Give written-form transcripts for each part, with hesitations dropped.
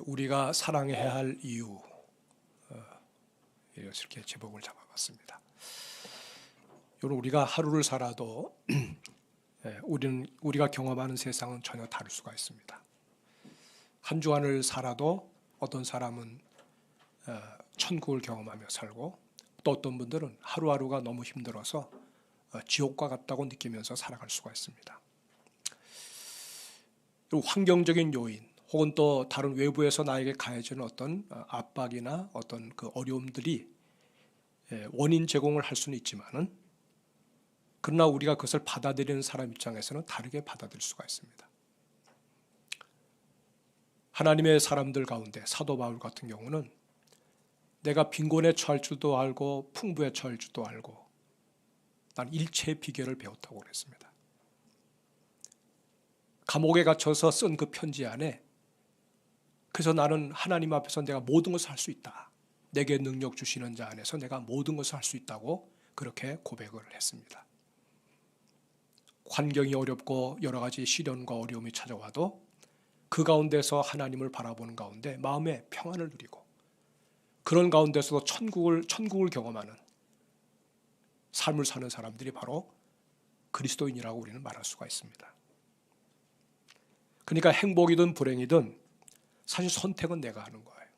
우리가 사랑해야 할 이유, 이렇게 제목을 잡아봤습니다. 여러분, 우리가 하루를 살아도 우리가 경험하는 세상은 전혀 다를 수가 있습니다. 한 주간을 살아도 어떤 사람은 천국을 경험하며 살고, 또 어떤 분들은 하루하루가 너무 힘들어서 지옥과 같다고 느끼면서 살아갈 수가 있습니다. 환경적인 요인 혹은 또 다른 외부에서 나에게 가해지는 어떤 압박이나 어떤 그 어려움들이 원인 제공을 할 수는 있지만은, 그러나 우리가 그것을 받아들이는 사람 입장에서는 다르게 받아들일 수가 있습니다. 하나님의 사람들 가운데 사도 바울 같은 경우는 내가 빈곤에 처할 줄도 알고 풍부에 처할 줄도 알고 난 일체의 비결을 배웠다고 그랬습니다. 감옥에 갇혀서 쓴 그 편지 안에, 그래서 나는 하나님 앞에서 내가 모든 것을 할 수 있다, 내게 능력 주시는 자 안에서 내가 모든 것을 할 수 있다고 그렇게 고백을 했습니다. 환경이 어렵고 여러 가지 시련과 어려움이 찾아와도 그 가운데서 하나님을 바라보는 가운데 마음의 평안을 누리고, 그런 가운데서도 천국을 경험하는 삶을 사는 사람들이 바로 그리스도인이라고 우리는 말할 수가 있습니다. 그러니까 행복이든 불행이든 사실 선택은 내가 하는 거예요.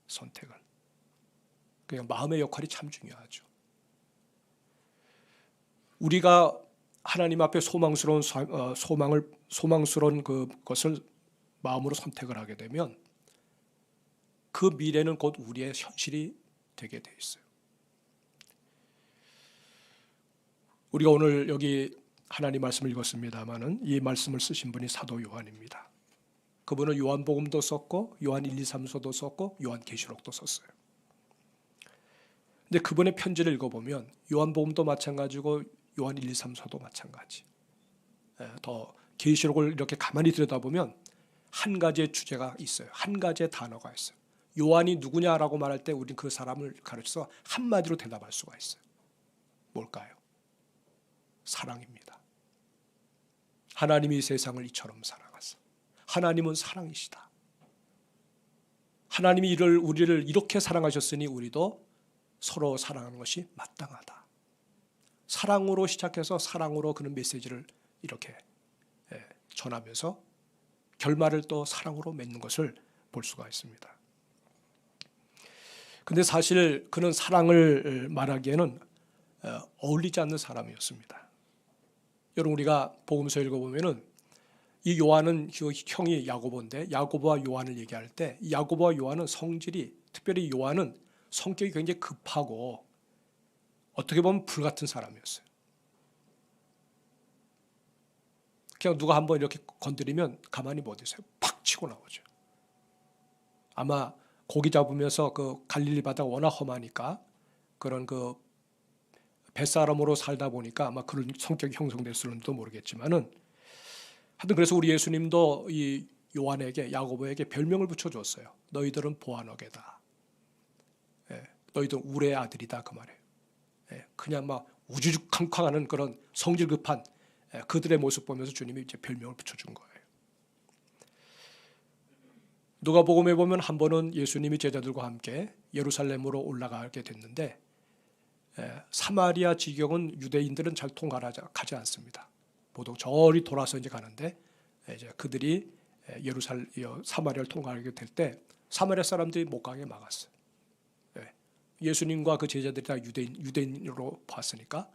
선택은. 그냥 마음의 역할이 참 중요하죠. 우리가 하나님 앞에 소망스러운 그것을 마음으로 선택을 하게 되면 그 미래는 곧 우리의 현실이 되게 돼 있어요. 우리가 오늘 여기 하나님 말씀을 읽었습니다마는 이 말씀을 쓰신 분이 사도 요한입니다. 그분은 요한복음도 썼고 요한 1, 2, 3서도 썼고 요한계시록도 썼어요. 근데 그분의 편지를 읽어보면 요한복음도 마찬가지고 요한 1, 2, 3서도 마찬가지. 더 계시록을 이렇게 가만히 들여다보면 한 가지의 주제가 있어요. 한 가지의 단어가 있어요. 요한이 누구냐라고 말할 때 우리는 그 사람을 가르쳐서 한마디로 대답할 수가 있어요. 뭘까요? 사랑입니다. 하나님이 세상을 이처럼 사랑하사. 하나님은 사랑이시다. 하나님이 우리를 이렇게 사랑하셨으니 우리도 서로 사랑하는 것이 마땅하다. 사랑으로 시작해서 사랑으로 그런 메시지를 이렇게 전하면서 결말을 또 사랑으로 맺는 것을 볼 수가 있습니다. 근데 사실 그는 사랑을 말하기에는 어울리지 않는 사람이었습니다. 여러분, 우리가 복음서 읽어보면은 이 요한은 형이 야고보인데, 야고보와 요한을 얘기할 때 야고보와 요한은 성질이, 특별히 요한은 성격이 굉장히 급하고 어떻게 보면 불같은 사람이었어요. 그냥 누가 한번 이렇게 건드리면 가만히 못 있어요. 팍 치고 나오죠. 아마 고기 잡으면서 그 갈릴리 바다가 워낙 험하니까 그런 그 뱃사람으로 살다 보니까 아마 그런 성격이 형성됐을지도 모르겠지만은, 하여튼 그래서 우리 예수님도 이 요한에게, 야고보에게 별명을 붙여줬어요. 너희들은 보아너게다. 너희들은 우레의 아들이다, 그 말이에요. 그냥 막 우주죽캉캉하는 그런 성질 급한 그들의 모습 보면서 주님이 이제 별명을 붙여준 거예요. 누가복음에 보면 한 번은 예수님이 제자들과 함께 예루살렘으로 올라가게 됐는데, 사마리아 지경은 유대인들은 잘 통과하지 않습니다. 보통 저리 돌아서 이제 가는데, 이제 그들이 사마리아를 통과하게 될 때 사마리아 사람들이 못 가게 막았어요. 예수님과 그 제자들이 다 유대인으로 봤으니까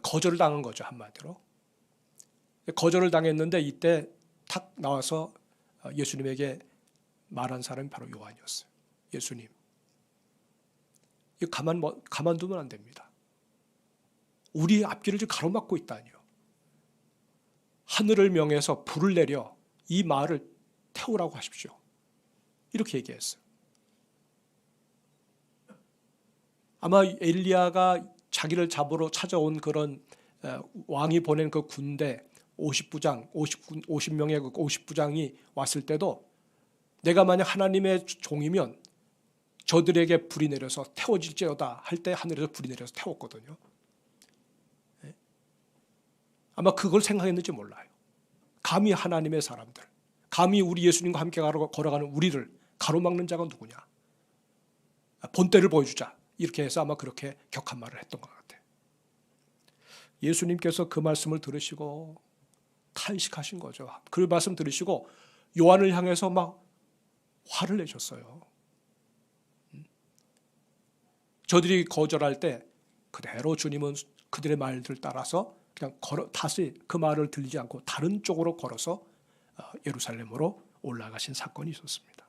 거절을 당한 거죠, 한마디로. 거절을 당했는데 이때 탁 나와서 예수님에게 말한 사람이 바로 요한이었어요. 예수님, 가만두면 안 됩니다. 우리 앞길을 지금 가로막고 있다니요. 하늘을 명해서 불을 내려 이 마을을 태우라고 하십시오. 이렇게 얘기했어요. 아마 엘리야가 자기를 잡으러 찾아온 그런 왕이 보낸 그 군대 50명의 그 50부장이 왔을 때도 내가 만약 하나님의 종이면 저들에게 불이 내려서 태워질지어다 할 때 하늘에서 불이 내려서 태웠거든요. 아마 그걸 생각했는지 몰라요. 감히 하나님의 사람들, 감히 우리 예수님과 함께 걸어가는 우리를 가로막는 자가 누구냐? 본때를 보여주자. 이렇게 해서 아마 그렇게 격한 말을 했던 것 같아요. 예수님께서 그 말씀을 들으시고 탄식하신 거죠. 그 말씀 들으시고 요한을 향해서 막 화를 내셨어요. 저들이 거절할 때 그대로 주님은 그들의 말들 따라서 그냥 다시 그 말을 들리지 않고 다른 쪽으로 걸어서 예루살렘으로 올라가신 사건이 있었습니다.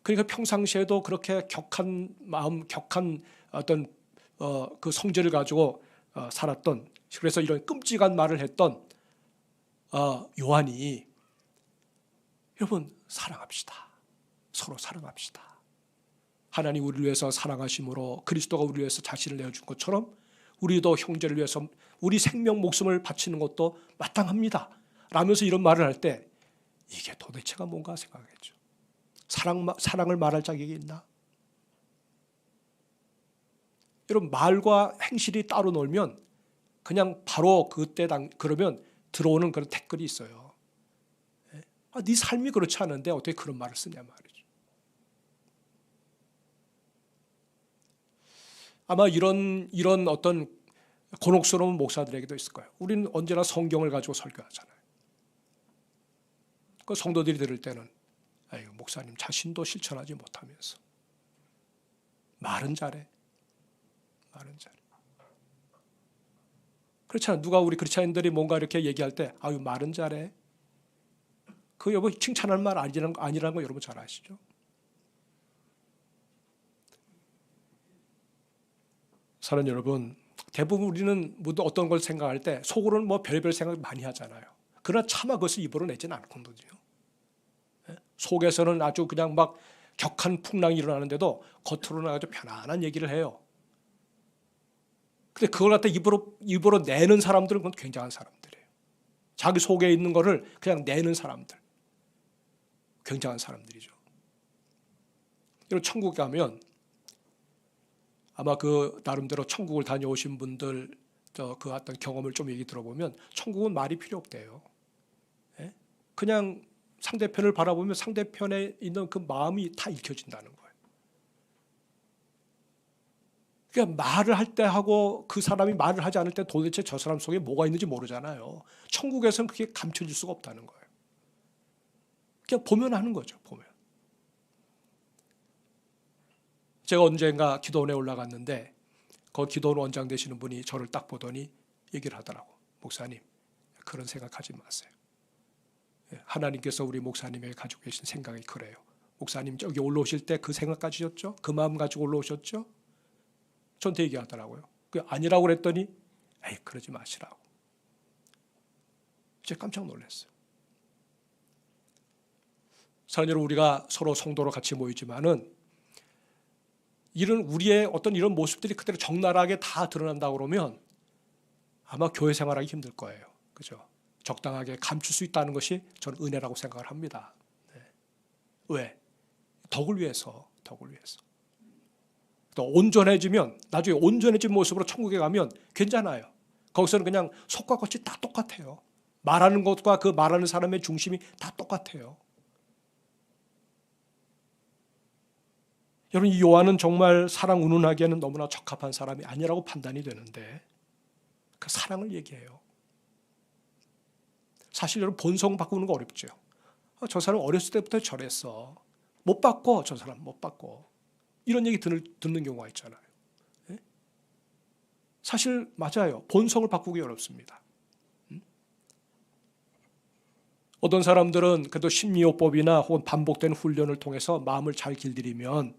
그러니까 평상시에도 그렇게 격한 마음, 격한 어떤 그 성질을 가지고 살았던, 그래서 이런 끔찍한 말을 했던 요한이, 여러분 사랑합시다. 서로 사랑합시다. 하나님 우리를 위해서 사랑하심으로 그리스도가 우리를 위해서 자신을 내어준 것처럼 우리도 형제를 위해서 우리 생명 목숨을 바치는 것도 마땅합니다. 라면서 이런 말을 할 때 이게 도대체가 뭔가 생각했죠. 사랑을 말할 자격이 있나? 여러분 말과 행실이 따로 놀면 그냥 바로 그러면 들어오는 그런 댓글이 있어요. 네 삶이 그렇지 않은데 어떻게 그런 말을 쓰냐 말이죠. 아마 이런 어떤 곤혹스러운 목사들에게도 있을 거예요. 우리는 언제나 성경을 가지고 설교하잖아요. 그 성도들이 들을 때는 아이고 목사님 자신도 실천하지 못하면서 말은 잘해. 그렇잖아요. 누가 우리 크리스찬들이 뭔가 이렇게 얘기할 때 아유 말은 잘해. 그 여러분 칭찬할 말 아니라는 거 여러분 잘 아시죠? 사랑하는 여러분, 대부분 우리는 모두 어떤 걸 생각할 때 속으로는 뭐 별의별 생각 많이 하잖아요. 그러나 차마 그것을 입으로 내지는 않거든요. 속에서는 아주 그냥 막 격한 풍랑이 일어나는데도 겉으로는 아주 편안한 얘기를 해요. 근데 그걸 갖다 입으로 내는 사람들은 그건 굉장한 사람들이에요. 자기 속에 있는 거를 그냥 내는 사람들. 굉장한 사람들이죠. 여러분 천국 가면 아마 그 나름대로 천국을 다녀오신 분들 그 어떤 경험을 좀 얘기 들어보면 천국은 말이 필요 없대요. 그냥 상대편을 바라보면 상대편에 있는 그 마음이 다 읽혀진다는 거예요. 그러니까 말을 할 때 하고 그 사람이 말을 하지 않을 때 도대체 저 사람 속에 뭐가 있는지 모르잖아요. 천국에서는 그게 감춰질 수가 없다는 거예요. 그냥 보면 하는 거죠. 보면. 제가 언젠가 기도원에 올라갔는데 거기 기도원 원장 되시는 분이 저를 딱 보더니 얘기를 하더라고. 목사님 그런 생각하지 마세요. 하나님께서 우리 목사님에게 가지고 계신 생각이 그래요. 목사님 여기 올라오실 때 그 생각 가지셨죠? 그 마음 가지고 올라오셨죠? 저한테 얘기하더라고요. 아니라고 그랬더니 에이 그러지 마시라고. 제가 깜짝 놀랐어요. 사랑하는 여러분, 우리가 서로 성도로 같이 모이지만은 이런 우리의 어떤 이런 모습들이 그대로 적나라하게 다 드러난다고 그러면 아마 교회 생활하기 힘들 거예요. 그죠? 적당하게 감출 수 있다는 것이 저는 은혜라고 생각을 합니다. 네. 왜? 덕을 위해서. 또 온전해지면 나중에 온전해진 모습으로 천국에 가면 괜찮아요. 거기서는 그냥 속과 겉이 다 똑같아요. 말하는 것과 그 말하는 사람의 중심이 다 똑같아요. 여러분 이 요한은 정말 사랑 운운하기에는 너무나 적합한 사람이 아니라고 판단이 되는데 그 사랑을 얘기해요. 사실 여러분 본성 바꾸는 거 어렵죠. 저 사람 어렸을 때부터 저랬어. 못 바꿔. 저 사람 못 바꿔. 이런 얘기 듣는 경우가 있잖아요. 사실 맞아요. 본성을 바꾸기 어렵습니다. 어떤 사람들은 그래도 심리요법이나 혹은 반복된 훈련을 통해서 마음을 잘 길들이면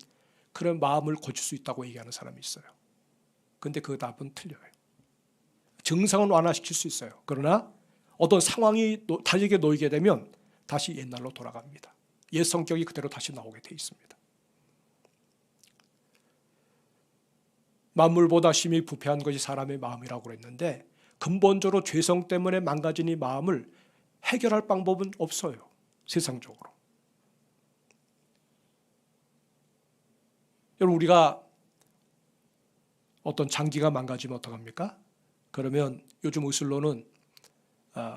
그런 마음을 고칠 수 있다고 얘기하는 사람이 있어요. 그런데 그 답은 틀려요. 증상은 완화시킬 수 있어요. 그러나 어떤 상황이 달리게 놓이게 되면 다시 옛날로 돌아갑니다. 옛 성격이 그대로 다시 나오게 돼 있습니다. 만물보다 심히 부패한 것이 사람의 마음이라고 그랬는데 근본적으로 죄성 때문에 망가진 이 마음을 해결할 방법은 없어요. 세상적으로. 여러분 우리가 어떤 장기가 망가지면 어떡합니까? 그러면 요즘 의술로는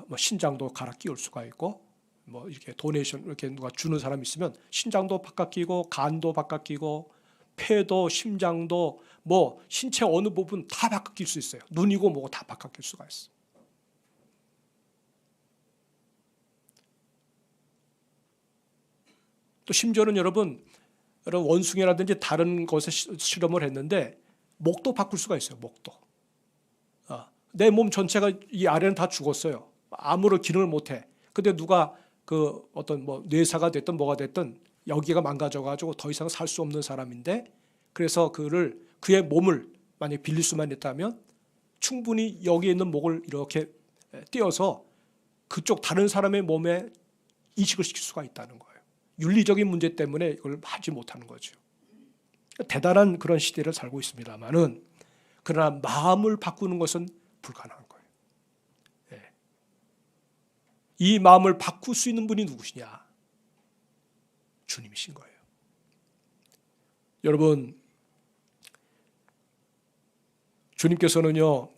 뭐 신장도 갈아 끼울 수가 있고, 뭐 이렇게 도네이션 이렇게 누가 주는 사람이 있으면 신장도 바꿔 끼고 간도 바꿔 끼고 폐도 심장도 뭐 신체 어느 부분 다 바꿔 낄 수 있어요. 눈이고 뭐고 다 바꿔 낄 수가 있어. 또 심지어는 여러분 원숭이라든지 다른 것에 실험을 했는데 목도 바꿀 수가 있어요. 목도. 내 몸 전체가 이 아래는 다 죽었어요. 아무런 기능을 못해. 근데 누가 그 어떤 뭐 뇌사가 됐든 뭐가 됐든 여기가 망가져가지고 더 이상 살 수 없는 사람인데, 그래서 그의 몸을 만약 빌릴 수만 있다면 충분히 여기 있는 목을 이렇게 띄어서 그쪽 다른 사람의 몸에 이식을 시킬 수가 있다는 거예요. 윤리적인 문제 때문에 이걸 하지 못하는 거죠. 대단한 그런 시대를 살고 있습니다만은, 그러나 마음을 바꾸는 것은 불가능한 거예요. 이 마음을 바꿀 수 있는 분이 누구시냐? 주님이신 거예요. 여러분, 주님께서는요,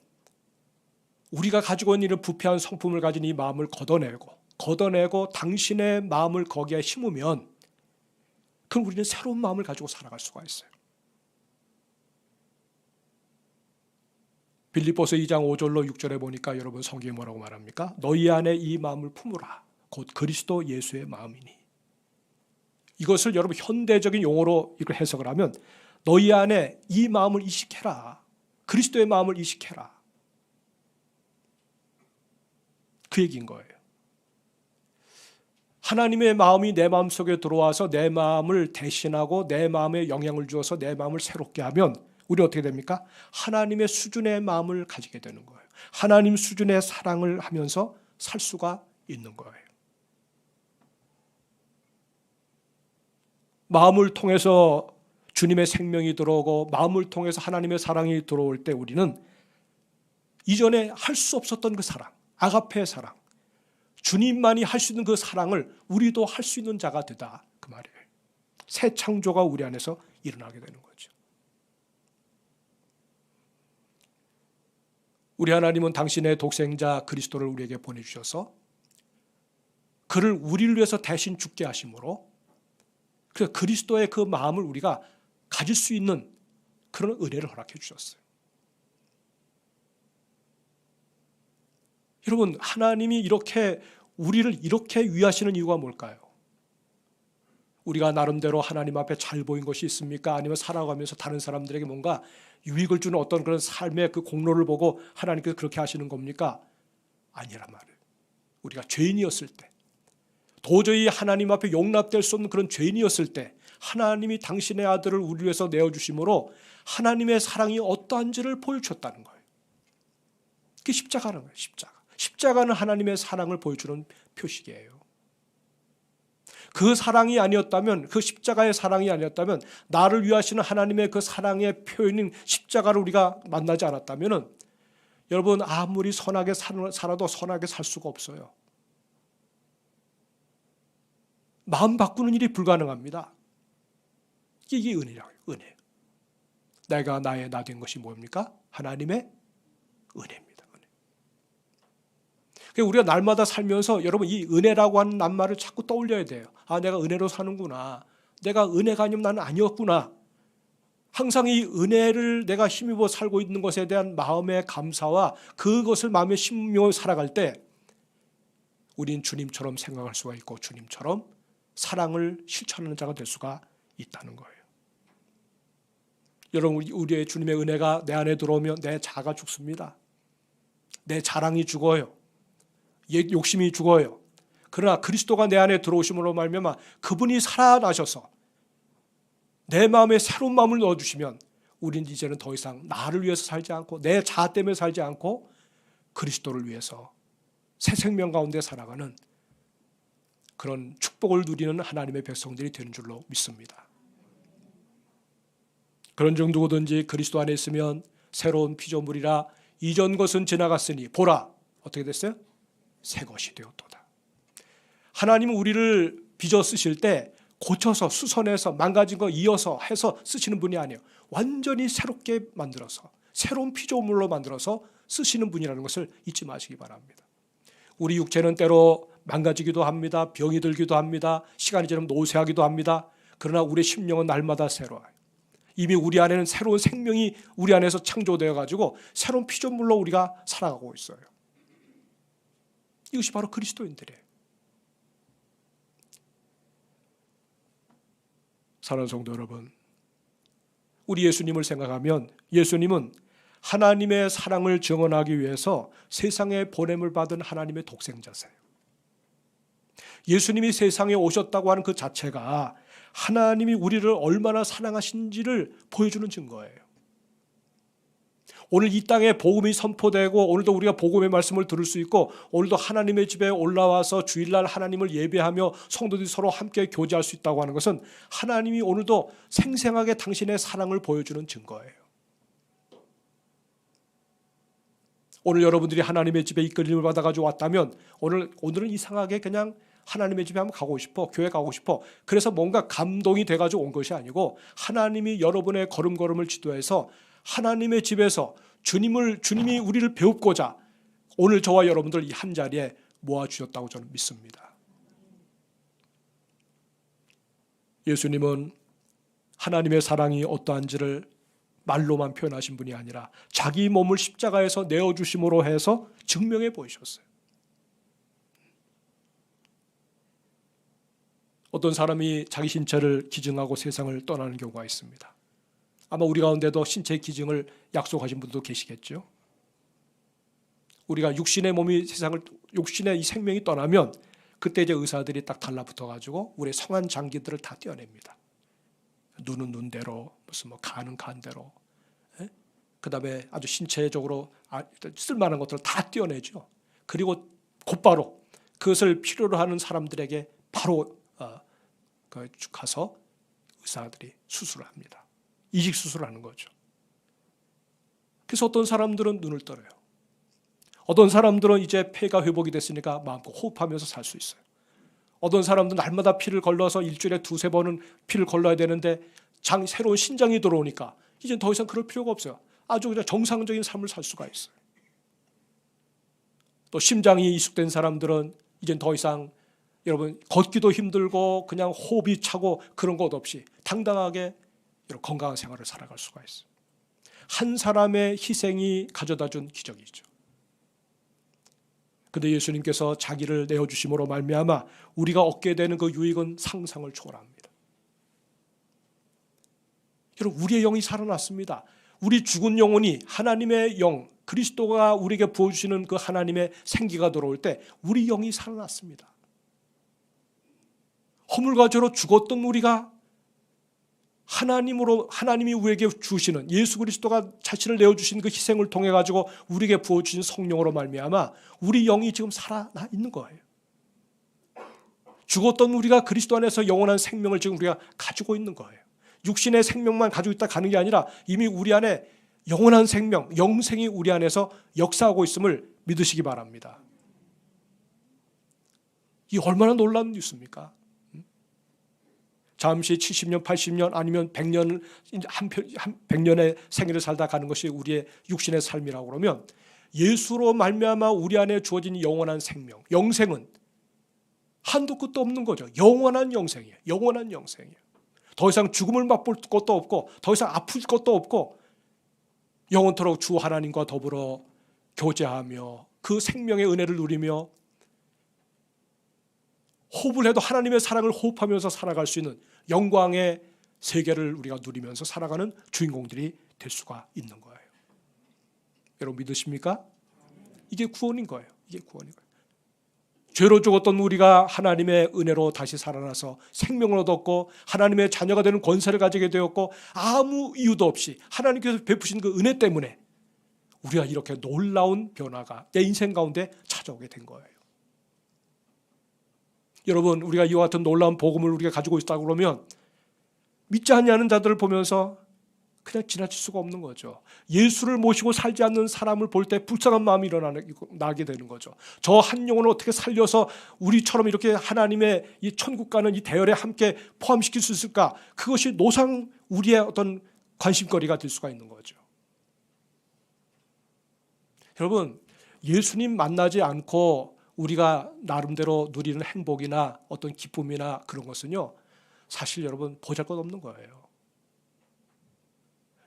우리가 가지고 있는 부패한 성품을 가진 이 마음을 걷어내고 당신의 마음을 거기에 심으면, 그럼 우리는 새로운 마음을 가지고 살아갈 수가 있어요. 빌립보서 2장 5절로 6절에 보니까 여러분 성경이 뭐라고 말합니까? 너희 안에 이 마음을 품으라. 곧 그리스도 예수의 마음이니. 이것을 여러분 현대적인 용어로 이걸 해석을 하면 너희 안에 이 마음을 이식해라. 그리스도의 마음을 이식해라. 그 얘기인 거예요. 하나님의 마음이 내 마음 속에 들어와서 내 마음을 대신하고 내 마음에 영향을 주어서 내 마음을 새롭게 하면 우리는 어떻게 됩니까? 하나님의 수준의 마음을 가지게 되는 거예요. 하나님 수준의 사랑을 하면서 살 수가 있는 거예요. 마음을 통해서 주님의 생명이 들어오고 마음을 통해서 하나님의 사랑이 들어올 때 우리는 이전에 할 수 없었던 그 사랑, 아가페의 사랑, 주님만이 할 수 있는 그 사랑을 우리도 할 수 있는 자가 되다, 그 말이에요. 새 창조가 우리 안에서 일어나게 되는 거죠. 우리 하나님은 당신의 독생자 그리스도를 우리에게 보내주셔서 그를 우리를 위해서 대신 죽게 하심으로, 그래서 그리스도의 그 마음을 우리가 가질 수 있는 그런 은혜를 허락해 주셨어요. 여러분, 하나님이 우리를 이렇게 위하시는 이유가 뭘까요? 우리가 나름대로 하나님 앞에 잘 보인 것이 있습니까? 아니면 살아가면서 다른 사람들에게 뭔가 유익을 주는 어떤 그런 삶의 그 공로를 보고 하나님께서 그렇게 하시는 겁니까? 아니란 말이에요. 우리가 죄인이었을 때, 도저히 하나님 앞에 용납될 수 없는 그런 죄인이었을 때 하나님이 당신의 아들을 우리 위해서 내어주심으로 하나님의 사랑이 어떠한지를 보여주셨다는 거예요. 그게 십자가라는 거예요. 십자가는 하나님의 사랑을 보여주는 표식이에요. 그 사랑이 아니었다면, 그 십자가의 사랑이 아니었다면, 나를 위하시는 하나님의 그 사랑의 표현인 십자가를 우리가 만나지 않았다면 여러분 아무리 선하게 살아도 선하게 살 수가 없어요. 마음 바꾸는 일이 불가능합니다. 이게 은혜라고요. 은혜. 내가 나의 나 된 것이 뭡니까? 하나님의 은혜입니다. 우리가 날마다 살면서 여러분 이 은혜라고 하는 낱말을 자꾸 떠올려야 돼요. 아, 내가 은혜로 사는구나. 내가 은혜가 아니면 나는 아니었구나. 항상 이 은혜를 내가 힘입어 살고 있는 것에 대한 마음의 감사와 그것을 마음에 심며 살아갈 때 우린 주님처럼 생각할 수가 있고 주님처럼 사랑을 실천하는 자가 될 수가 있다는 거예요. 여러분, 우리의 주님의 은혜가 내 안에 들어오면 내 자아가 죽습니다. 내 자랑이 죽어요. 욕심이 죽어요. 그러나 그리스도가 내 안에 들어오심으로 말미암아 그분이 살아나셔서 내 마음에 새로운 마음을 넣어주시면 우리는 이제는 더 이상 나를 위해서 살지 않고 내 자아 때문에 살지 않고 그리스도를 위해서 새 생명 가운데 살아가는 그런 축복을 누리는 하나님의 백성들이 되는 줄로 믿습니다. 그런 중 누구든지 그리스도 안에 있으면 새로운 피조물이라 이전 것은 지나갔으니 보라, 어떻게 됐어요? 새 것이 되었도다. 하나님은 우리를 빚어 쓰실 때 고쳐서 수선해서 망가진 거 이어서 해서 쓰시는 분이 아니에요. 완전히 새롭게 만들어서 새로운 피조물로 만들어서 쓰시는 분이라는 것을 잊지 마시기 바랍니다. 우리 육체는 때로 망가지기도 합니다. 병이 들기도 합니다. 시간이 지나면 노쇠하기도 합니다. 그러나 우리의 심령은 날마다 새로워요. 이미 우리 안에는 새로운 생명이 우리 안에서 창조되어 가지고 새로운 피조물로 우리가 살아가고 있어요. 이것이 바로 그리스도인들이에요. 사랑하는 성도 여러분, 우리 예수님을 생각하면 예수님은 하나님의 사랑을 증언하기 위해서 세상에 보냄을 받은 하나님의 독생자세요. 예수님이 세상에 오셨다고 하는 그 자체가 하나님이 우리를 얼마나 사랑하신지를 보여주는 증거예요. 오늘 이 땅에 복음이 선포되고 오늘도 우리가 복음의 말씀을 들을 수 있고 오늘도 하나님의 집에 올라와서 주일날 하나님을 예배하며 성도들이 서로 함께 교제할 수 있다고 하는 것은 하나님이 오늘도 생생하게 당신의 사랑을 보여주는 증거예요. 오늘 여러분들이 하나님의 집에 이끌림을 받아가지고 왔다면 오늘은 이상하게 그냥 하나님의 집에 한번 가고 싶어, 교회 가고 싶어. 그래서 뭔가 감동이 돼가지고 온 것이 아니고 하나님이 여러분의 걸음걸음을 지도해서 하나님의 집에서 주님이 우리를 배웁고자 오늘 저와 여러분들 이 한 자리에 모아주셨다고 저는 믿습니다. 예수님은 하나님의 사랑이 어떠한지를 말로만 표현하신 분이 아니라 자기 몸을 십자가에서 내어주심으로 해서 증명해 보이셨어요. 어떤 사람이 자기 신체를 기증하고 세상을 떠나는 경우가 있습니다. 아마 우리 가운데도 신체 기증을 약속하신 분도 계시겠죠. 우리가 육신의 이 생명이 떠나면 그때 이제 의사들이 딱 달라붙어가지고 우리의 성한 장기들을 다 떼어냅니다. 눈은 눈대로, 무슨 간은 간대로, 그 다음에 아주 신체적으로 쓸만한 것들을 다 떼어내죠. 그리고 곧바로 그것을 필요로 하는 사람들에게 바로 가서 의사들이 수술을 합니다. 이식 수술을 하는 거죠. 그래서 어떤 사람들은 눈을 떨어요. 어떤 사람들은 이제 폐가 회복이 됐으니까 마음껏 호흡하면서 살 수 있어요. 어떤 사람들은 날마다 피를 걸러서 일주일에 2-3번은 피를 걸러야 되는데 새로운 신장이 들어오니까 이제 더 이상 그럴 필요가 없어요. 아주 그냥 정상적인 삶을 살 수가 있어요. 또 심장이 이식된 사람들은 이제 더 이상 여러분 걷기도 힘들고 그냥 호흡이 차고 그런 것 없이 당당하게 이런 건강한 생활을 살아갈 수가 있어요. 한 사람의 희생이 가져다 준 기적이죠. 그런데 예수님께서 자기를 내어주심으로 말미암아 우리가 얻게 되는 그 유익은 상상을 초월합니다. 여러분 우리의 영이 살아났습니다. 우리 죽은 영혼이 하나님의 영, 그리스도가 우리에게 부어주시는 그 하나님의 생기가 들어올 때 우리 영이 살아났습니다. 허물과 죄로 죽었던 우리가 하나님이 우리에게 주시는 예수 그리스도가 자신을 내어주신 그 희생을 통해 가지고 우리에게 부어주신 성령으로 말미암아 우리 영이 지금 살아나 있는 거예요. 죽었던 우리가 그리스도 안에서 영원한 생명을 지금 우리가 가지고 있는 거예요. 육신의 생명만 가지고 있다 가는 게 아니라 이미 우리 안에 영원한 생명, 영생이 우리 안에서 역사하고 있음을 믿으시기 바랍니다. 이 얼마나 놀라운 뉴스입니까? 잠시 70년, 80년 아니면 100년, 100년의 생애를 살다 가는 것이 우리의 육신의 삶이라고 그러면 예수로 말미암아 우리 안에 주어진 영원한 생명, 영생은 한도 끝도 없는 거죠. 영원한 영생이에요. 영원한 영생이에요. 더 이상 죽음을 맛볼 것도 없고 더 이상 아플 것도 없고 영원토록 주 하나님과 더불어 교제하며 그 생명의 은혜를 누리며 호흡을 해도 하나님의 사랑을 호흡하면서 살아갈 수 있는 영광의 세계를 우리가 누리면서 살아가는 주인공들이 될 수가 있는 거예요. 여러분 믿으십니까? 이게 구원인 거예요. 이게 구원인 거예요. 죄로 죽었던 우리가 하나님의 은혜로 다시 살아나서 생명을 얻었고 하나님의 자녀가 되는 권세를 가지게 되었고 아무 이유도 없이 하나님께서 베푸신 그 은혜 때문에 우리가 이렇게 놀라운 변화가 내 인생 가운데 찾아오게 된 거예요. 여러분 우리가 이와 같은 놀라운 복음을 우리가 가지고 있다고 그러면 믿지 않냐는 자들을 보면서 그냥 지나칠 수가 없는 거죠. 예수를 모시고 살지 않는 사람을 볼 때 불쌍한 마음이 나게 되는 거죠. 저 한 영혼을 어떻게 살려서 우리처럼 이렇게 하나님의 이 천국 가는 이 대열에 함께 포함시킬 수 있을까? 그것이 노상 우리의 어떤 관심거리가 될 수가 있는 거죠. 여러분 예수님 만나지 않고 우리가 나름대로 누리는 행복이나 어떤 기쁨이나 그런 것은요, 사실 여러분 보잘것없는 거예요.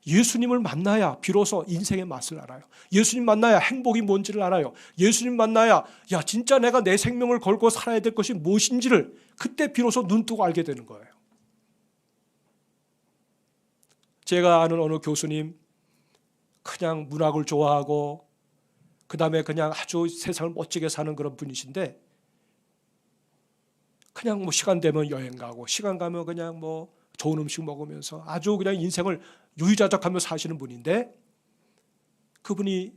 예수님을 만나야 비로소 인생의 맛을 알아요. 예수님 만나야 행복이 뭔지를 알아요. 예수님 만나야 야 진짜 내가 내 생명을 걸고 살아야 될 것이 무엇인지를 그때 비로소 눈뜨고 알게 되는 거예요. 제가 아는 어느 교수님, 그냥 문학을 좋아하고 그 다음에 그냥 아주 세상을 멋지게 사는 그런 분이신데, 그냥 뭐 시간 되면 여행 가고 시간 가면 그냥 뭐 좋은 음식 먹으면서 아주 그냥 인생을 유유자적하며 사시는 분인데, 그분이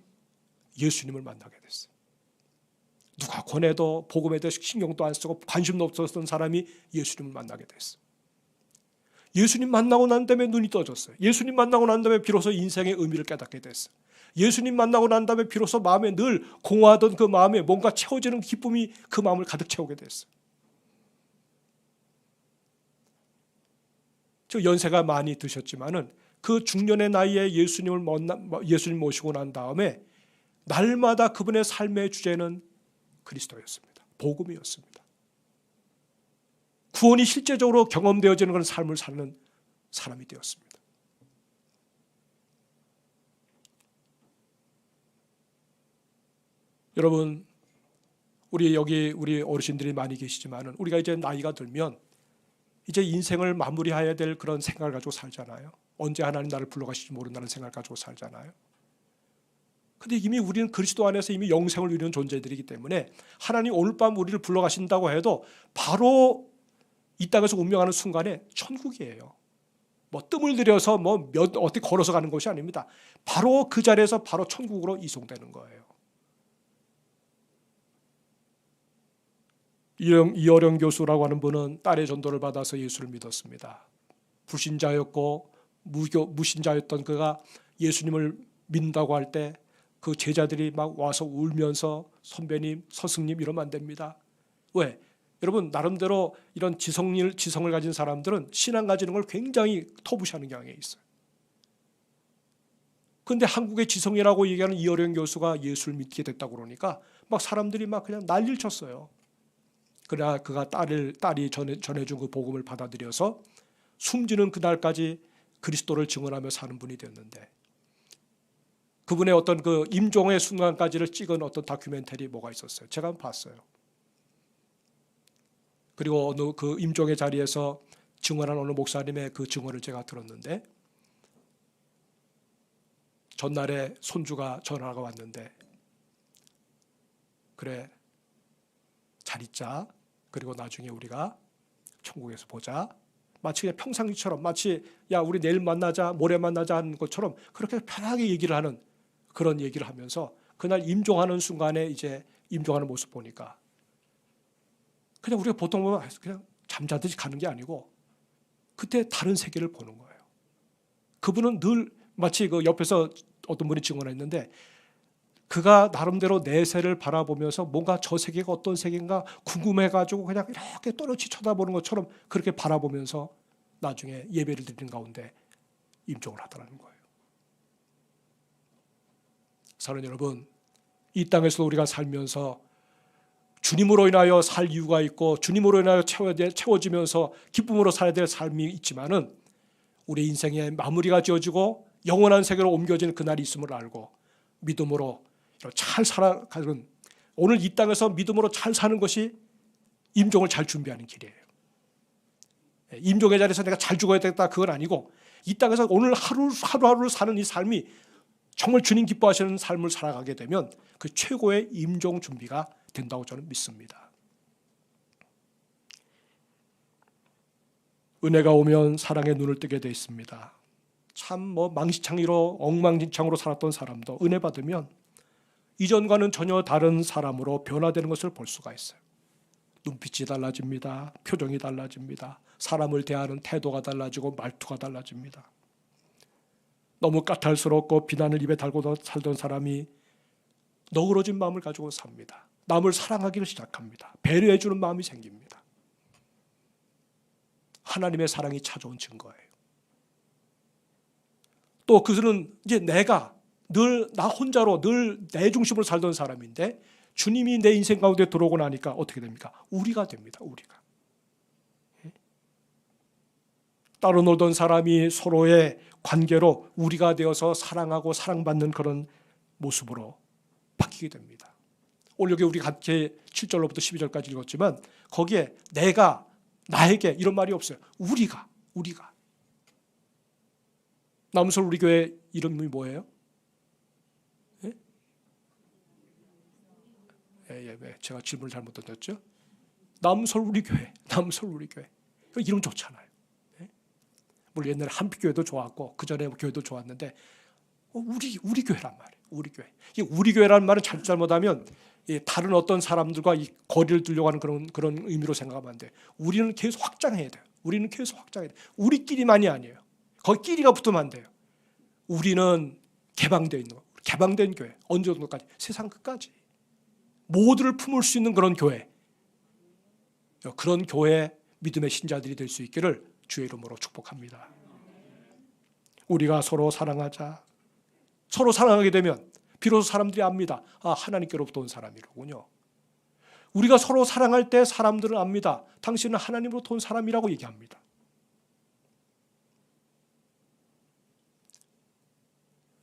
예수님을 만나게 됐어요. 누가 권해도 복음에 대해 신경도 안 쓰고 관심도 없었던 사람이 예수님을 만나게 됐어요. 예수님 만나고 난 다음에 눈이 떠졌어요. 예수님 만나고 난 다음에 비로소 인생의 의미를 깨닫게 됐어요. 예수님 만나고 난 다음에 비로소 마음에 늘 공허하던 그 마음에 뭔가 채워지는 기쁨이 그 마음을 가득 채우게 됐어요. 저 연세가 많이 드셨지만은 그 중년의 나이에 예수님 모시고 난 다음에 날마다 그분의 삶의 주제는 그리스도였습니다. 복음이었습니다. 구원이 실제적으로 경험되어지는 그런 삶을 사는 사람이 되었습니다. 여러분, 우리 어르신들이 많이 계시지만은 우리가 이제 나이가 들면 이제 인생을 마무리해야 될 그런 생각을 가지고 살잖아요. 언제 하나님 나를 불러가실지 모른다는 생각을 가지고 살잖아요. 근데 이미 우리는 그리스도 안에서 이미 영생을 누리는 존재들이기 때문에 하나님 오늘 밤 우리를 불러가신다고 해도 바로 이 땅에서 운명하는 순간에 천국이에요. 뭐 뜸을 들여서 어떻게 걸어서 가는 것이 아닙니다. 바로 그 자리에서 바로 천국으로 이송되는 거예요. 이어령 교수라고 하는 분은 딸의 전도를 받아서 예수를 믿었습니다. 불신자였고 무신자였던 그가 예수님을 믿는다고 할 때 그 제자들이 막 와서 울면서 선배님, 스승님 이러면 안 됩니다. 왜? 여러분 나름대로 이런 지성을 가진 사람들은 신앙 가지는 걸 굉장히 터부시하는 경향이 있어요. 그런데 한국의 지성이라고 얘기하는 이어령 교수가 예수를 믿게 됐다고 그러니까 막 사람들이 막 그냥 난리를 쳤어요. 그러나 그가 딸이 전해준 그 복음을 받아들여서 숨지는 그날까지 그리스도를 증언하며 사는 분이 되었는데, 그분의 어떤 그 임종의 순간까지를 찍은 어떤 다큐멘터리 뭐가 있었어요. 제가 한번 봤어요. 그리고 어느 그 임종의 자리에서 증언한 어느 목사님의 그 증언을 제가 들었는데, 전날에 손주가 전화가 왔는데, 그래 잘 있자, 그리고 나중에 우리가 천국에서 보자, 마치 그냥 평상시처럼 마치 야 우리 내일 만나자 모레 만나자 하는 것처럼 그렇게 편하게 얘기를 하는 그런 얘기를 하면서 그날 임종하는 순간에 이제 임종하는 모습 보니까 그냥 우리가 보통 보면 그냥 잠자듯이 가는 게 아니고 그때 다른 세계를 보는 거예요. 그분은 늘 마치 그 옆에서 어떤 분이 증언했는데, 그가 나름대로 내세를 바라보면서 뭔가 저 세계가 어떤 세계인가 궁금해가지고 그냥 이렇게 또렷이 쳐다보는 것처럼 그렇게 바라보면서 나중에 예배를 드리는 가운데 임종을 하더라는 거예요. 사랑하는 여러분, 이 땅에서 우리가 살면서 주님으로 인하여 살 이유가 있고 주님으로 인하여 채워지면서 기쁨으로 살아야 될 삶이 있지만은 우리 인생의 마무리가 지어지고 영원한 세계로 옮겨지는 그날이 있음을 알고 믿음으로 잘 살아가는, 오늘 이 땅에서 믿음으로 잘 사는 것이 임종을 잘 준비하는 길이에요. 임종의 자리에서 내가 잘 죽어야 되겠다 그건 아니고, 이 땅에서 오늘 하루하루를 사는 이 삶이 정말 주님 기뻐하시는 삶을 살아가게 되면 그 최고의 임종 준비가 된다고 저는 믿습니다. 은혜가 오면 사랑의 눈을 뜨게 돼 있습니다. 참 망신창이로 엉망진창으로 살았던 사람도 은혜 받으면 이전과는 전혀 다른 사람으로 변화되는 것을 볼 수가 있어요. 눈빛이 달라집니다. 표정이 달라집니다. 사람을 대하는 태도가 달라지고 말투가 달라집니다. 너무 까탈스럽고 비난을 입에 달고 살던 사람이 너그러진 마음을 가지고 삽니다. 남을 사랑하기를 시작합니다. 배려해주는 마음이 생깁니다. 하나님의 사랑이 찾아온 증거예요. 또 그들은 이제 내가 늘 나 혼자로 늘 내 중심으로 살던 사람인데 주님이 내 인생 가운데 들어오고 나니까 어떻게 됩니까? 우리가 됩니다. 우리가. 따로 놀던 사람이 서로의 관계로 우리가 되어서 사랑하고 사랑받는 그런 모습으로 바뀌게 됩니다. 오늘 여기 우리 같이 7절로부터 12절까지 읽었지만 거기에 내가, 나에게 이런 말이 없어요. 우리가. 남설 우리 교회 이름이 뭐예요? 제가 질문을 잘못 던졌죠? 남설 우리 교회. 이름 좋잖아요. 물론 옛날에 한빛교회도 좋았고 그 전에 교회도 좋았는데 우리 교회란 말이에요. 우리 교회. 이 우리 교회라는 말은 잘못하면 다른 어떤 사람들과 이 거리를 두려고 하는 그런 의미로 생각하면 안 돼요. 우리는 계속 확장해야 돼요. 우리끼리만이 아니에요. 거기 끼리가 붙으면 안 돼요. 우리는 개방되어 있는 거. 개방된 교회. 언제 정도까지? 세상 끝까지. 모두를 품을 수 있는 그런 교회. 그런 교회 믿음의 신자들이 될 수 있기를 주의 이름으로 축복합니다. 우리가 서로 사랑하자. 서로 사랑하게 되면 비로소 사람들이 압니다. 하나님께로부터 온 사람이로군요. 우리가 서로 사랑할 때 사람들은 압니다. 당신은 하나님으로부터 온 사람이라고 얘기합니다.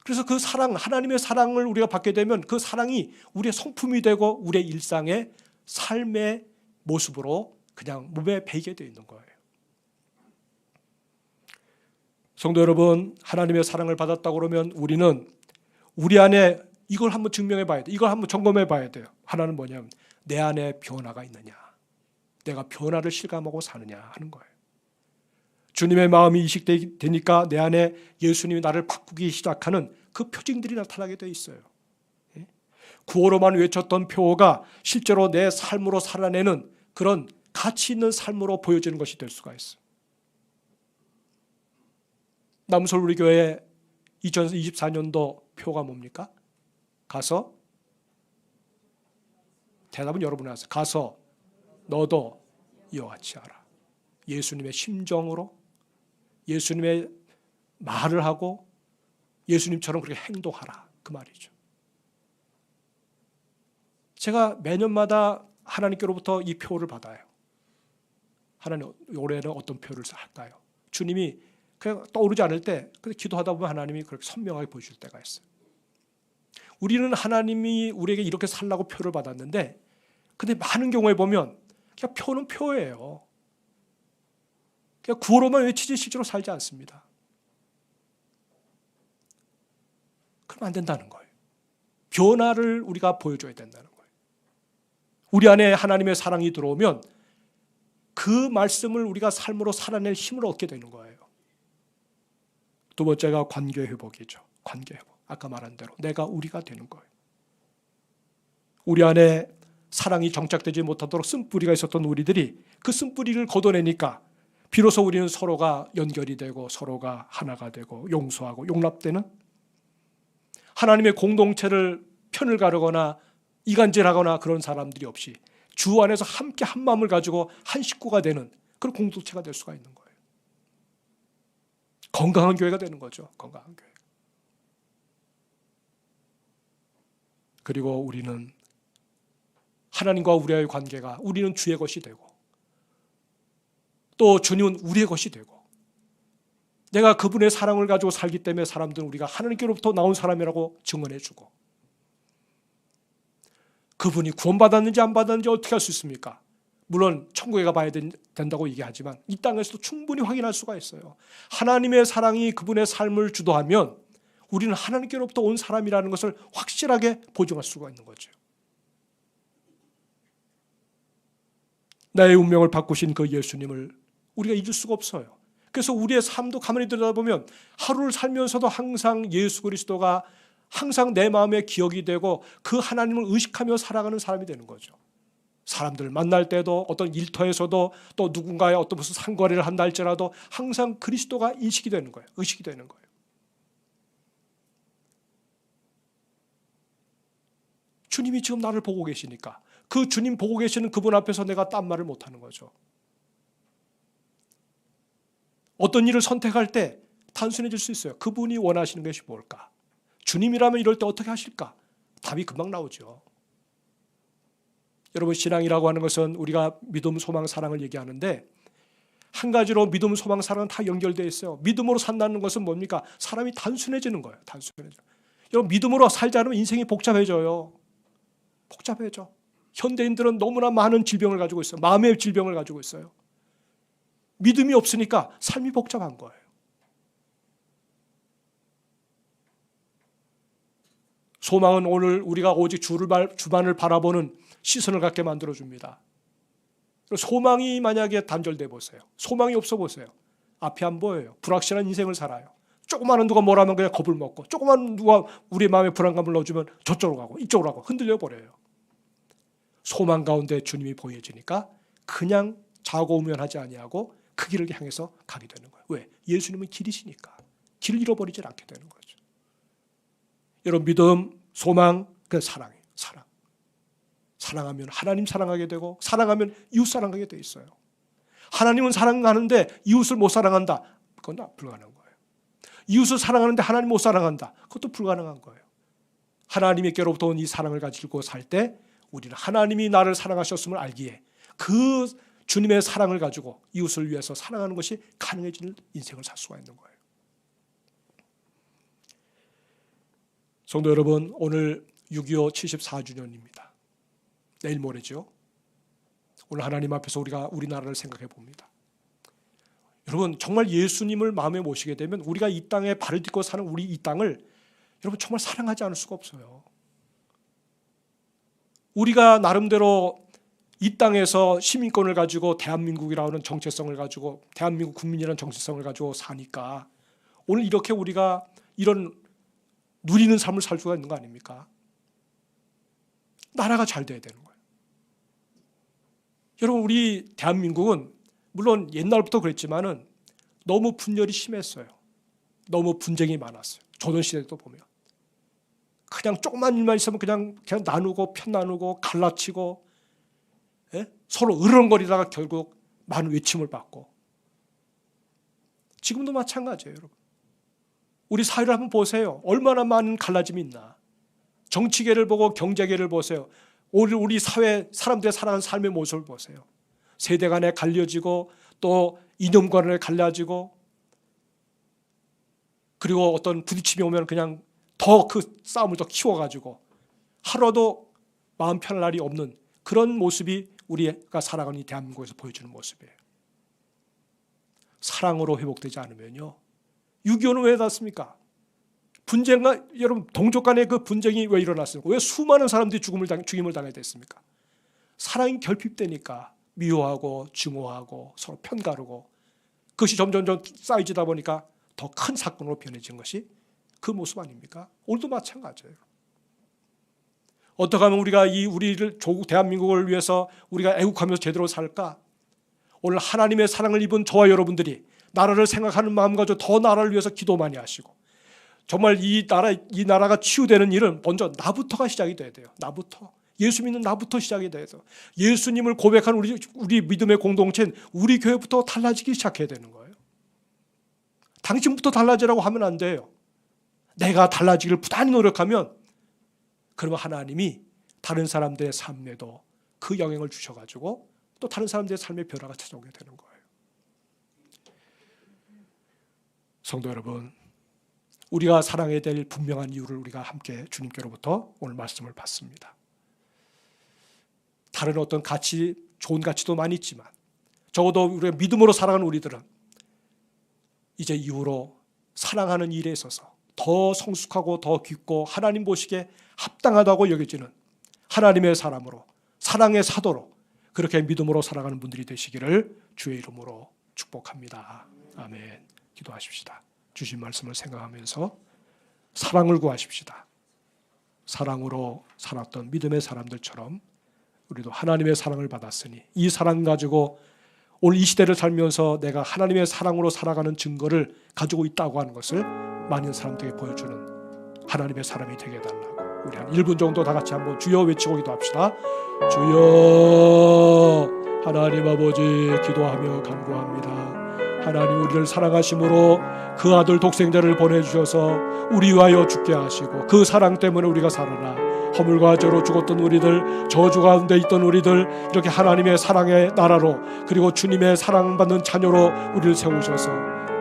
그래서 그 사랑, 하나님의 사랑을 우리가 받게 되면 그 사랑이 우리의 성품이 되고 우리의 일상의 삶의 모습으로 그냥 몸에 배이게 되어 있는 거예요. 성도 여러분, 하나님의 사랑을 받았다고 그러면 우리는 우리 안에 이걸 한번 증명해 봐야 돼요. 이걸 한번 점검해 봐야 돼요. 하나는 뭐냐면 내 안에 변화가 있느냐, 내가 변화를 실감하고 사느냐 하는 거예요. 주님의 마음이 이식되니까 내 안에 예수님이 나를 바꾸기 시작하는 그 표징들이 나타나게 돼 있어요. 구호로만 외쳤던 표어가 실제로 내 삶으로 살아내는 그런 가치 있는 삶으로 보여지는 것이 될 수가 있어요. 남설 우리 교회 2024년도 표가 뭡니까? 가서, 대답은 여러분이 하세요. 가서 너도 이와 같이 하라. 예수님의 심정으로, 예수님의 말을 하고 예수님처럼 그렇게 행동하라, 그 말이죠. 제가 매년마다 하나님께로부터 이 표를 받아요. 하나님, 올해는 어떤 표를 할까요? 주님이 그냥 떠오르지 않을 때 기도하다 보면 하나님이 그렇게 선명하게 보여줄 때가 있어요. 우리는 하나님이 우리에게 이렇게 살라고 표를 받았는데, 근데 많은 경우에 보면 그냥 표는 표예요. 그냥 구호로만 외치지 실제로 살지 않습니다. 그러면 안 된다는 거예요. 변화를 우리가 보여줘야 된다는 거예요. 우리 안에 하나님의 사랑이 들어오면 그 말씀을 우리가 삶으로 살아낼 힘을 얻게 되는 거예요. 두 번째가 관계 회복이죠. 관계 회복. 아까 말한 대로 내가 우리가 되는 거예요. 우리 안에 사랑이 정착되지 못하도록 쓴뿌리가 있었던 우리들이 그 쓴뿌리를 걷어내니까 비로소 우리는 서로가 연결이 되고 서로가 하나가 되고 용서하고 용납되는, 하나님의 공동체를 편을 가르거나 이간질하거나 그런 사람들이 없이 주 안에서 함께 한 마음을 가지고 한 식구가 되는 그런 공동체가 될 수가 있는 거예요. 건강한 교회가 되는 거죠. 건강한 교회. 그리고 우리는 하나님과 우리의 관계가, 우리는 주의 것이 되고 또 주님은 우리의 것이 되고, 내가 그분의 사랑을 가지고 살기 때문에 사람들은 우리가 하나님께로부터 나온 사람이라고 증언해주고, 그분이 구원받았는지 안 받았는지 어떻게 할 수 있습니까? 물론 천국에 가봐야 된다고 얘기하지만 이 땅에서도 충분히 확인할 수가 있어요. 하나님의 사랑이 그분의 삶을 주도하면 우리는 하나님께로부터 온 사람이라는 것을 확실하게 보증할 수가 있는 거죠. 나의 운명을 바꾸신 그 예수님을 우리가 잊을 수가 없어요. 그래서 우리의 삶도 가만히 들여다보면 하루를 살면서도 항상 예수 그리스도가 항상 내 마음에 기억이 되고 그 하나님을 의식하며 살아가는 사람이 되는 거죠. 사람들을 만날 때도, 어떤 일터에서도, 또 누군가의 어떤 무슨 상거래를 한다 할지라도 항상 그리스도가 인식이 되는 거예요. 의식이 되는 거예요. 주님이 지금 나를 보고 계시니까 그 주님 보고 계시는 그분 앞에서 내가 딴 말을 못하는 거죠. 어떤 일을 선택할 때 단순해질 수 있어요. 그분이 원하시는 것이 뭘까? 주님이라면 이럴 때 어떻게 하실까? 답이 금방 나오죠. 여러분, 신앙이라고 하는 것은 우리가 믿음, 소망, 사랑을 얘기하는데 한 가지로 믿음, 소망, 사랑은 다 연결되어 있어요. 믿음으로 산다는 것은 뭡니까? 사람이 단순해지는 거예요. 단순해져. 여러분, 믿음으로 살지 않으면 인생이 복잡해져요. 복잡해져. 현대인들은 너무나 많은 질병을 가지고 있어요. 마음의 질병을 가지고 있어요. 믿음이 없으니까 삶이 복잡한 거예요. 소망은 오늘 우리가 오직 주만을 바라보는 시선을 갖게 만들어줍니다. 소망이 만약에 단절돼 보세요. 소망이 없어 보세요. 앞이 안 보여요. 불확실한 인생을 살아요. 조그마한 누가 뭐라면 그냥 겁을 먹고, 조그마한 누가 우리 마음에 불안감을 넣어주면 저쪽으로 가고 이쪽으로 가고 흔들려 버려요. 소망 가운데 주님이 보여지니까 그냥 자고우면하지 아니하고 그 길을 향해서 가게 되는 거예요. 왜? 예수님은 길이시니까. 길을 잃어버리지 않게 되는 거죠. 여러분, 믿음, 소망, 그 사랑이에요. 사랑. 사랑하면 하나님 사랑하게 되고 사랑하면 이웃 사랑하게 돼 있어요. 하나님은 사랑하는데 이웃을 못 사랑한다. 그건 불가능한 거예요. 이웃을 사랑하는데 하나님 못 사랑한다. 그것도 불가능한 거예요. 하나님께로부터 온 이 사랑을 가지고 살 때 우리는 하나님이 나를 사랑하셨음을 알기에 그 주님의 사랑을 가지고 이웃을 위해서 사랑하는 것이 가능해지는 인생을 살 수가 있는 거예요. 성도 여러분, 오늘 6.25 74주년입니다. 내일 모레죠. 오늘 하나님 앞에서 우리가 우리나라를 생각해 봅니다. 여러분, 정말 예수님을 마음에 모시게 되면 우리가 이 땅에 발을 딛고 사는 우리 이 땅을 여러분 정말 사랑하지 않을 수가 없어요. 우리가 나름대로 이 땅에서 시민권을 가지고 대한민국이라는 정체성을 가지고 대한민국 국민이라는 정체성을 가지고 사니까 오늘 이렇게 우리가 이런 누리는 삶을 살 수가 있는 거 아닙니까? 나라가 잘 돼야 되는 거예요. 여러분, 우리 대한민국은 물론 옛날부터 그랬지만은 너무 분열이 심했어요. 너무 분쟁이 많았어요. 조선시대도 보면 그냥 조그만 일만 있으면 그냥 나누고 편 나누고 갈라치고, 예? 서로 으르렁거리다가 결국 많은 외침을 받고, 지금도 마찬가지예요. 여러분, 우리 사회를 한번 보세요. 얼마나 많은 갈라짐이 있나. 정치계를 보고 경제계를 보세요. 우리 사회 사람들의 살아가는 삶의 모습을 보세요. 세대 간에 갈려지고 또 이념 간에 갈라지고, 그리고 어떤 부딪힘이 오면 그냥 더 그 싸움을 더 키워가지고 하루도 마음 편할 날이 없는 그런 모습이 우리가 살아가는 이 대한민국에서 보여주는 모습이에요. 사랑으로 회복되지 않으면요, 6.25는 왜 났습니까? 분쟁과 여러분 동족 간의 그 분쟁이 왜 일어났습니까? 왜 수많은 사람들이 죽임을 당하게 됐습니까? 사랑이 결핍되니까 미워하고 증오하고 서로 편가르고, 그것이 점점 쌓이다 보니까 더 큰 사건으로 변해진 것이 그 모습 아닙니까? 오늘도 마찬가지예요. 어떻게 하면 우리가 우리를 조국 대한민국을 위해서 우리가 애국하면서 제대로 살까? 오늘 하나님의 사랑을 입은 저와 여러분들이 나라를 생각하는 마음 가지고 더 나라를 위해서 기도 많이 하시고, 정말 이 나라가 치유되는 일은 먼저 나부터가 시작이 돼야 돼요. 나부터. 예수 믿는 나부터 시작이 돼야 돼요. 예수님을 고백하는 우리 믿음의 공동체는 우리 교회부터 달라지기 시작해야 되는 거예요. 당신부터 달라지라고 하면 안 돼요. 내가 달라지기를 부단히 노력하면 그러면 하나님이 다른 사람들의 삶에도 그 영향을 주셔가지고 또 다른 사람들의 삶의 변화가 찾아오게 되는 거예요. 성도 여러분, 우리가 사랑해야 될 분명한 이유를 우리가 함께 주님께로부터 오늘 말씀을 받습니다. 다른 어떤 가치, 좋은 가치도 많이 있지만 적어도 우리가 믿음으로 살아가는 우리들은 이제 이후로 사랑하는 일에 있어서 더 성숙하고 더 깊고 하나님 보시기에 합당하다고 여겨지는 하나님의 사람으로, 사랑의 사도로 그렇게 믿음으로 살아가는 분들이 되시기를 주의 이름으로 축복합니다. 아멘. 기도하십시다. 주신 말씀을 생각하면서 사랑을 구하십시다. 사랑으로 살았던 믿음의 사람들처럼 우리도 하나님의 사랑을 받았으니 이 사랑 가지고 오늘 이 시대를 살면서 내가 하나님의 사랑으로 살아가는 증거를 가지고 있다고 하는 것을 많은 사람들에게 보여주는 하나님의 사람이 되게 해달라고 우리 한 1분 정도 다 같이 한번 주여 외치고 기도합시다. 주여, 하나님 아버지, 기도하며 간구합니다. 하나님, 우리를 사랑하심으로 그 아들 독생자를 보내주셔서 우리 위하여 죽게 하시고 그 사랑 때문에 우리가 살아나 허물과 죄로 죽었던 우리들, 저주 가운데 있던 우리들, 이렇게 하나님의 사랑의 나라로, 그리고 주님의 사랑받는 자녀로 우리를 세우셔서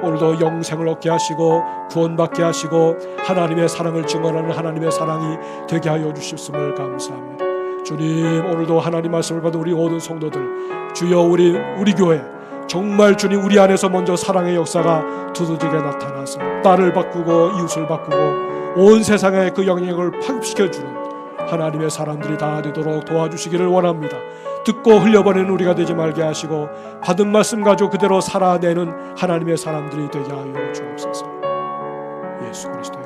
오늘도 영생을 얻게 하시고 구원받게 하시고 하나님의 사랑을 증언하는 하나님의 사랑이 되게 하여 주셨음을 감사합니다. 주님, 오늘도 하나님 말씀을 받은 우리 모든 성도들, 주여 우리 교회 정말 주님 우리 안에서 먼저 사랑의 역사가 두드러지게 나타나서 나를 바꾸고 이웃을 바꾸고 온 세상에 그 영향을 파급시켜주는 하나님의 사람들이 다 되도록 도와주시기를 원합니다. 듣고 흘려보내는 우리가 되지 말게 하시고 받은 말씀 가지고 그대로 살아내는 하나님의 사람들이 되게 하여 주옵소서. 예수 그리스도